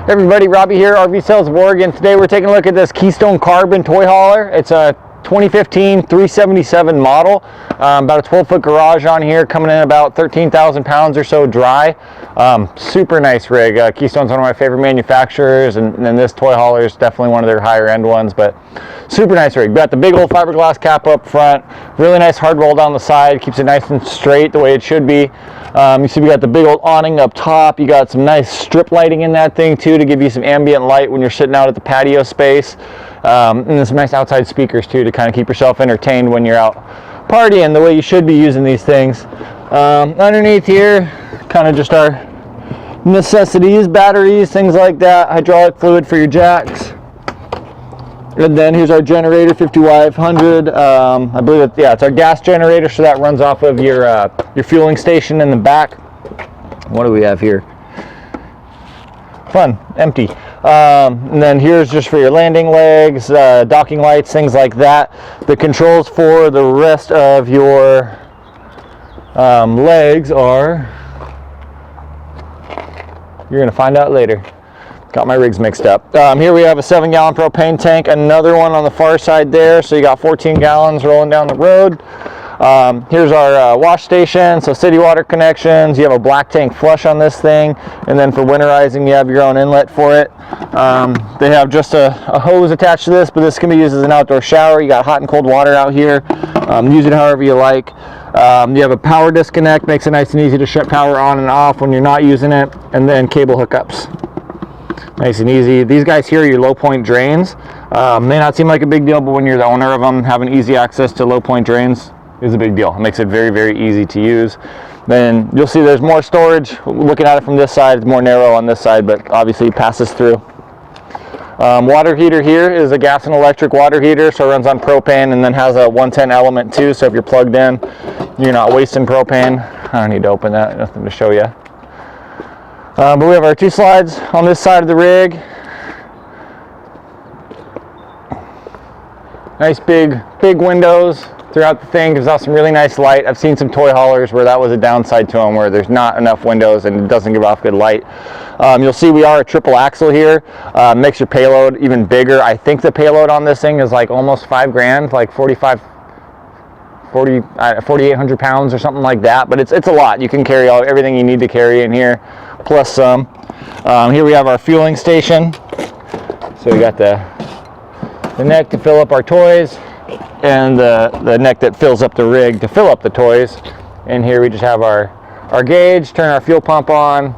Everybody, Robbie here, RV Sales of Oregon. Today we're taking a look at this Keystone carbon toy hauler. It's a 2015 377 model, about a 12-foot garage on here, coming in about 13,000 pounds or so dry. Super nice rig. Keystone's one of my favorite manufacturers, and this toy hauler is definitely one of their higher end ones, but super nice rig. Got the big old fiberglass cap up front, really nice hard roll down the side, keeps it nice and straight the way it should be. You see we got the big old awning up top. You got some nice strip lighting in that thing too to give you some ambient light when you're sitting out at the patio space. And then some nice outside speakers too to kind of keep yourself entertained when you're out partying the way you should be using these things. Underneath here, kind of just our necessities, batteries, things like that, hydraulic fluid for your jacks. And then here's our generator, 5500. I believe it's our gas generator, so that runs off of your fueling station in the back. What do we have here? Fun, empty. And then here's just for your landing legs, docking lights, things like that. The controls for the rest of your legs are, you're gonna find out later. Got my rigs mixed up. Here we have a 7-gallon propane tank, another one on the far side there, so you got 14 gallons rolling down the road. Here's our wash station, so city water connections. You have a black tank flush on this thing, and then for winterizing you have your own inlet for it. They have just a hose attached to this, but this can be used as an outdoor shower. You got hot and cold water out here. Use it however you like. You have a power disconnect, makes it nice and easy to shut power on and off when you're not using it, and then cable hookups. Nice and easy. These guys here are your low point drains. May not seem like a big deal, but when you're the owner of them, having easy access to low point drains is a big deal. It makes it very, very easy to use. Then you'll see there's more storage. Looking at it from this side, it's more narrow on this side, but obviously it passes through. Water heater here is a gas and electric water heater, so it runs on propane and then has a 110 element too, so if you're plugged in, you're not wasting propane. I don't need to open that, nothing to show you. But we have our 2 slides on this side of the rig. Nice big windows throughout the thing, gives off some really nice light. I've seen some toy haulers where that was a downside to them, where there's not enough windows and it doesn't give off good light. You'll see we are a triple axle here. Makes your payload even bigger. I think the payload on this thing is like almost 5 grand, like 4,800 pounds or something like that, but it's a lot. You can carry everything you need to carry in here, plus some. Here we have our fueling station. So we got the neck to fill up our toys, and the neck that fills up the rig to fill up the toys. And here we just have our gauge, turn our fuel pump on.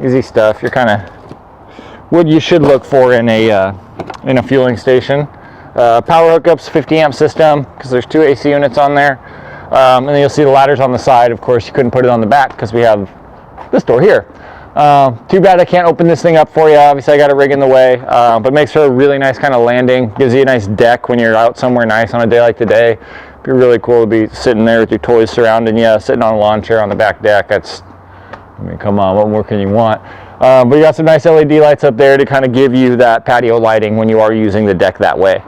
Easy stuff. You're kind of what you should look for in a fueling station. Power hookups, 50 amp system, because there's 2 AC units on there. And then you'll see the ladders on the side. Of course, you couldn't put it on the back because we have this door here. Too bad I can't open this thing up for you. Obviously, I got a rig in the way, but makes for a really nice kind of landing. Gives you a nice deck when you're out somewhere nice on a day like today. It'd be really cool to be sitting there with your toys surrounding you, sitting on a lawn chair on the back deck. I mean, come on, what more can you want? But you got some nice LED lights up there to kind of give you that patio lighting when you are using the deck that way.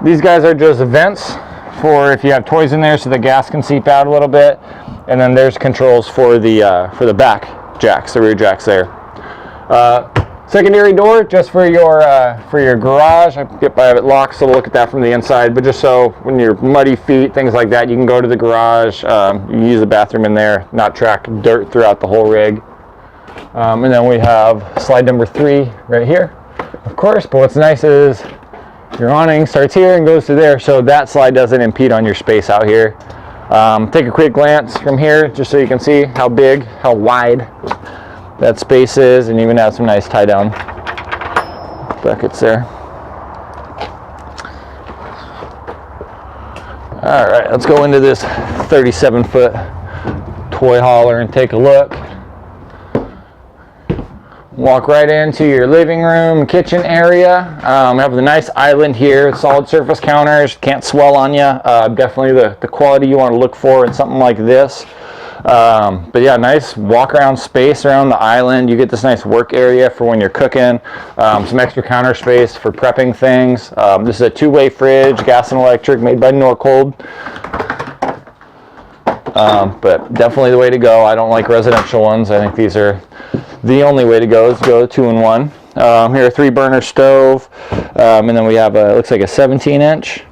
These guys are just vents for if you have toys in there, so the gas can seep out a little bit. And then there's controls for the back jacks, the rear jacks there. Secondary door just for your garage. I have it locked, so we'll look at that from the inside. But just so when you're muddy feet, things like that, you can go to the garage. You can use the bathroom in there, not track dirt throughout the whole rig. And then we have slide number 3 right here, of course. But what's nice is your awning starts here and goes to there, so that slide doesn't impede on your space out here. Take a quick glance from here just so you can see how big, how wide that space is, and even have some nice tie down buckets there. All right, let's go into this 37-foot toy hauler and take a look. Walk right into your living room, kitchen area. Have the nice island here, solid surface counters, can't swell on you. Definitely the quality you want to look for in something like this. But yeah, nice walk around space around the island. You get this nice work area for when you're cooking. Some extra counter space for prepping things. This is a 2-way fridge, gas and electric, made by Norcold. but definitely the way to go. I don't like residential ones. I think these are the only way to go, is go 2-in-1. Here, a 3-burner stove, and then we have looks like a 17-inch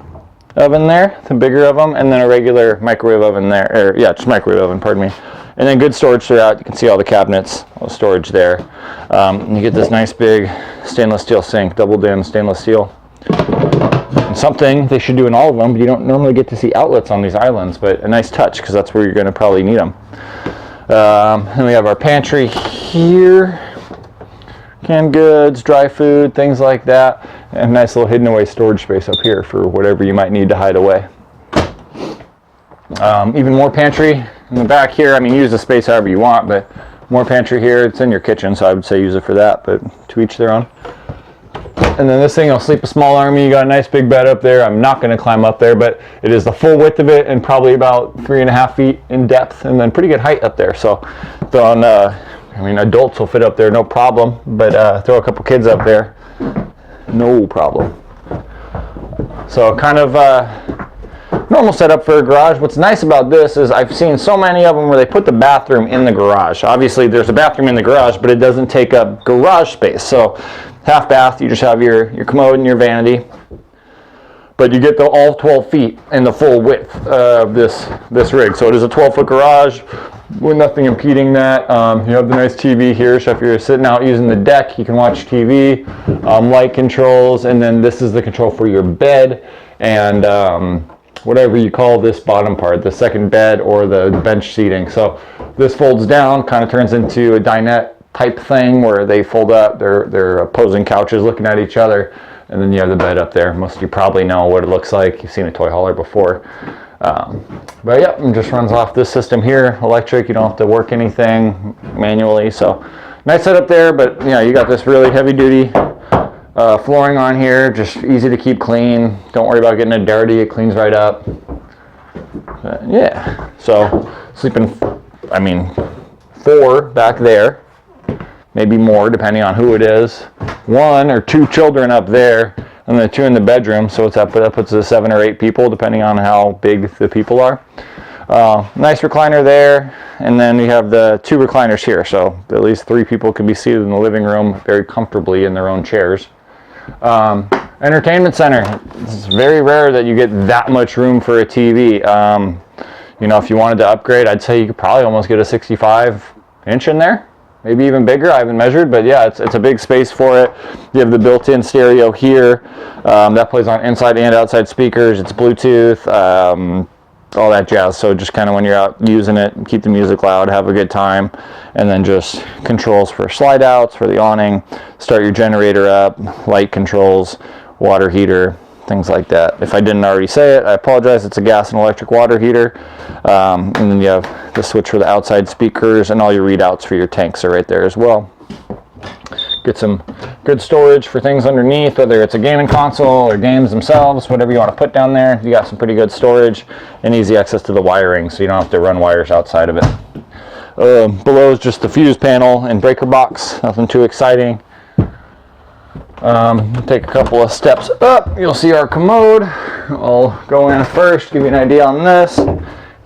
oven there, the bigger of them, and then a regular microwave oven there, or yeah, just microwave oven, pardon me. And then good storage throughout. You can see all the cabinets, all the storage there. And you get this nice big stainless steel sink, doubled in stainless steel. And something they should do in all of them, but you don't normally get to see outlets on these islands, but a nice touch, because that's where you're going to probably need them. And we have our pantry here. Canned goods, dry food, things like that. And a nice little hidden away storage space up here for whatever you might need to hide away. Even more pantry in the back here. I mean, use the space however you want, but more pantry here. It's in your kitchen, so I would say use it for that, but to each their own. And then this thing will sleep a small army. You got a nice big bed up there. I'm not going to climb up there, but it is the full width of it and probably about 3.5 feet in depth, and then pretty good height up there. So on, I mean, adults will fit up there, no problem, but throw a couple kids up there, no problem. So kind of normal setup for a garage. What's nice about this is I've seen so many of them where they put the bathroom in the garage. Obviously there's a bathroom in the garage, but it doesn't take up garage space. So half bath, you just have your commode and your vanity, but you get the all 12 feet and the full width of this rig. So it is a 12-foot garage with nothing impeding that. You have the nice TV here, so if you're sitting out using the deck, you can watch TV, light controls, and then this is the control for your bed and whatever you call this bottom part, the second bed or the bench seating. So this folds down, kind of turns into a dinette type thing where they fold up. They're opposing couches looking at each other, and then you have the bed up there. Most of you probably know what it looks like. You've seen a toy hauler before. But yeah, it just runs off this system here, electric. You don't have to work anything manually. So nice setup there, but yeah, you got this really heavy duty flooring on here, just easy to keep clean. Don't worry about getting it dirty, it cleans right up. Yeah, so sleeping, I mean, 4 back there, maybe more depending on who it is. 1 or 2 children up there, and then 2 in the bedroom, so it's up, that puts us 7 or 8 people depending on how big the people are. Nice recliner there, and then you have the 2 recliners here, so at least 3 people can be seated in the living room very comfortably in their own chairs. Entertainment center. It's very rare that you get that much room for a TV. You know, if you wanted to upgrade, I'd say you could probably almost get a 65-inch in there, maybe even bigger. I haven't measured, but yeah, it's a big space for it. You have the built-in stereo here that plays on inside and outside speakers. It's Bluetooth, all that jazz. So just kind of when you're out using it, keep the music loud, have a good time, and then just controls for slide outs, for the awning, start your generator up, light controls, water heater, things like that. If I didn't already say it, I apologize. It's a gas and electric water heater. And then you have the switch for the outside speakers, and all your readouts for your tanks are right there as well. Get some good storage for things underneath, whether it's a gaming console or games themselves, whatever you want to put down there. You got some pretty good storage and easy access to the wiring, so you don't have to run wires outside of it. Below is just the fuse panel and breaker box, nothing too exciting. Take a couple of steps up, you'll see our commode. I'll go in first, give you an idea on this.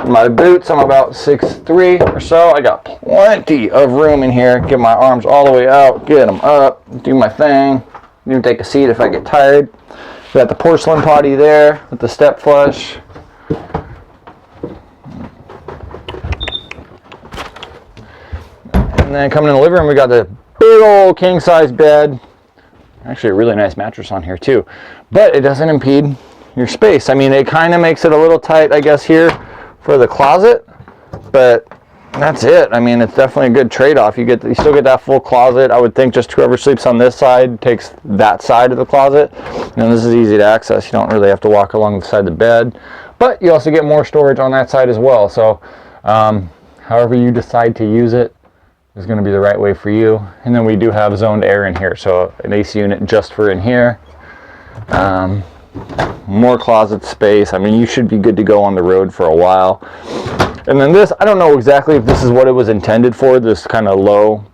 My boots, I'm about 6'3" or so. I got plenty of room in here. Get my arms all the way out, get them up, do my thing. Even take a seat if I get tired. Got the porcelain potty there with the step flush. And then coming in the living room, we got the big old king size bed. Actually a really nice mattress on here too, but it doesn't impede your space. I mean, it kind of makes it a little tight, I guess, here for the closet, but that's it. I mean, it's definitely a good trade-off. You still get that full closet. I would think just whoever sleeps on this side takes that side of the closet, and this is easy to access. You don't really have to walk along the side of the bed, but you also get more storage on that side as well. So however you decide to use it is going to be the right way for you. And then we do have zoned air in here, so an AC unit just for in here. More closet space. I mean, you should be good to go on the road for a while. And then this, I don't know exactly if this is what it was intended for, this kind of low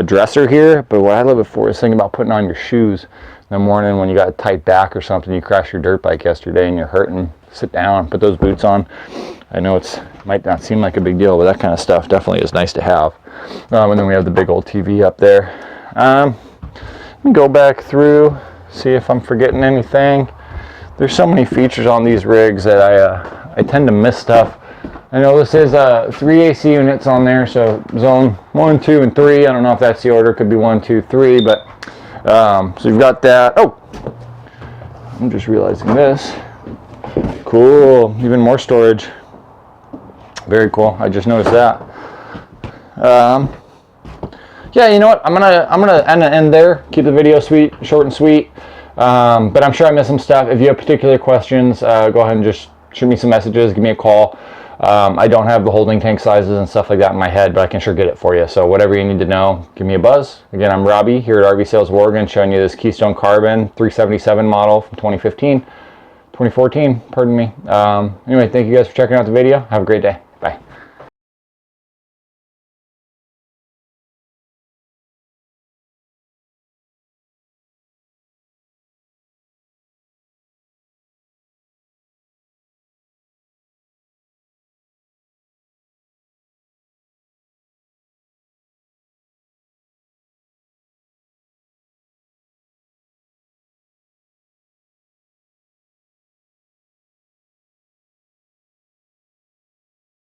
dresser here, but what I love it for is thinking about putting on your shoes in the morning when you got a tight back or something. You crashed your dirt bike yesterday and you're hurting, sit down, put those boots on. I know it might not seem like a big deal, but that kind of stuff definitely is nice to have. And then we have the big old TV up there. Let me go back through, see if I'm forgetting anything. There's so many features on these rigs that I tend to miss stuff. I know this is 3 AC units on there, so zone 1, 2, and 3. I don't know if that's the order. Could be 1, 2, 3, but so you've got that. Oh, I'm just realizing this. Cool, even more storage. Very cool. I just noticed that. Yeah, you know what? I'm gonna end there. Keep the video short and sweet. But I'm sure I missed some stuff. If you have particular questions, go ahead and just shoot me some messages. Give me a call. I don't have the holding tank sizes and stuff like that in my head, but I can sure get it for you. So whatever you need to know, give me a buzz. Again, I'm Robbie here at RV Sales of Oregon, showing you this Keystone Carbon 377 model from 2014, pardon me. Anyway, thank you guys for checking out the video. Have a great day. Bye.